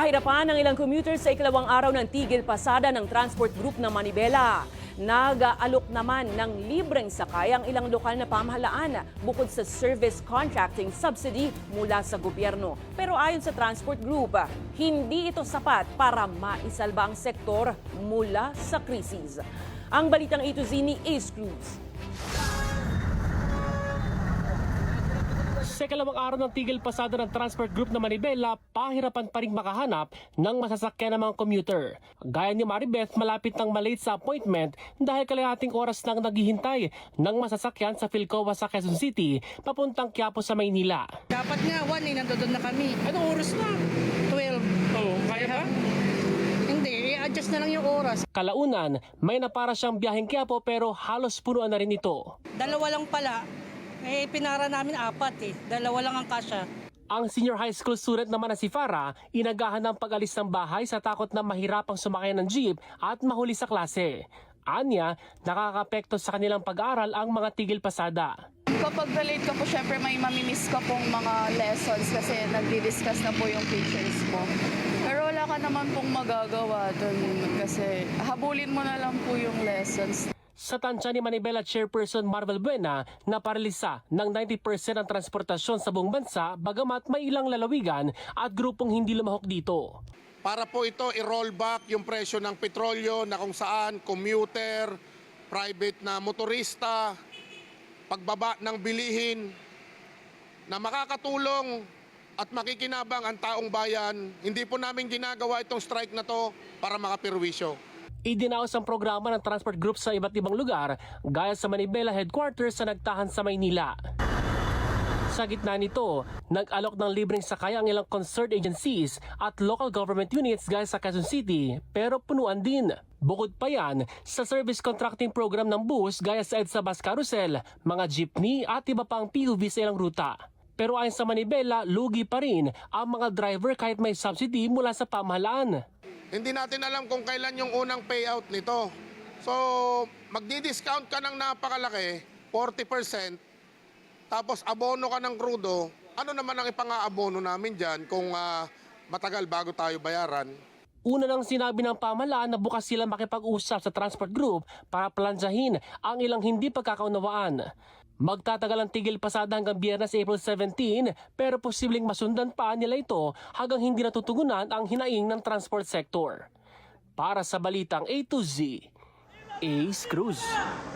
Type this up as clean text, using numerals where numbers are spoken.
Pahirapan ng ilang commuters sa ikalawang araw ng tigil pasada ng transport group ng Manibela. Nag-aalok naman ng libreng sakay ang ilang lokal na pamahalaan bukod sa service contracting subsidy mula sa gobyerno. Pero ayon sa transport group, hindi ito sapat para maisalba ang sektor mula sa krisis. Ang balitang ito ni Ace Cruz. Sa ikalawang araw ng tigil pasada ng transport group na Manibela, pahirapan pa rin makahanap ng masasakyan ng mga commuter. Gaya ni Maribeth, malapit nang malate sa appointment dahil kalahating oras nang naghihintay ng masasakyan sa Philcoa sa Quezon City papuntang Quiapo sa Maynila. Dapat nga, 1 nandoon na kami. Anong oras na? 12. Oo, kaya ba? Hindi, i-adjust na lang yung oras. Kalaunan, may napara siyang biyaheng Quiapo pero halos punuan na rin ito. Dalawa lang pala. Pinara namin 4 Dalawa lang ang kasya. Ang senior high school student naman na si Farah, inagahan ng pag-alis ng bahay sa takot na mahirapang sumakay ng jeep at mahuli sa klase. Anya, nakakapekto sa kanilang pag-aaral ang mga tigil pasada. Kapag late ka po, syempre may mamimiss ka pong mga lessons kasi nagdi-discuss na po yung teachers mo. Pero wala ka naman pong magagawa dun kasi habulin mo na lang po yung lessons. Sa tansya ni Manibela Chairperson Marvel Buena na paralisa ng 90% ng transportasyon sa buong bansa bagamat may ilang lalawigan at grupong hindi lumahok dito. Para po ito i-roll back yung presyo ng petrolyo na kung saan commuter, private na motorista, pagbaba ng bilihin na makakatulong at makikinabang ang taong bayan. Hindi po namin ginagawa itong strike na to para makapirwisyo. Idinaos ang programa ng transport group sa iba't ibang lugar gaya sa Manibela headquarters sa nagtahan sa Maynila. Sa gitna nito, nag-alok ng libreng sakay ang ilang concerned agencies at local government units gaya sa Quezon City pero punuan din. Bukod pa yan sa service contracting program ng bus gaya sa EDSA Bus Carousel, mga jeepney at iba pang PUV sa ilang ruta. Pero ayon sa Manibela, lugi pa rin ang mga driver kahit may subsidy mula sa pamahalaan. Hindi natin alam kung kailan yung unang payout nito. So, magdi-discount ka ng napakalaki, 40%, tapos abono ka ng krudo. Ano naman ang ipang-aabono namin dyan kung matagal bago tayo bayaran? Una nang sinabi ng pamahalaan na bukas sila makipag-usap sa transport group para plansyahin ang ilang hindi pagkakaunawaan. Magtatagal ang tigil pasada hanggang Biyernes, April 17 pero posibleng masundan pa nila ito hanggang hindi natutugunan ang hinaing ng transport sector. Para sa Balitang A to Z, Ace Cruz.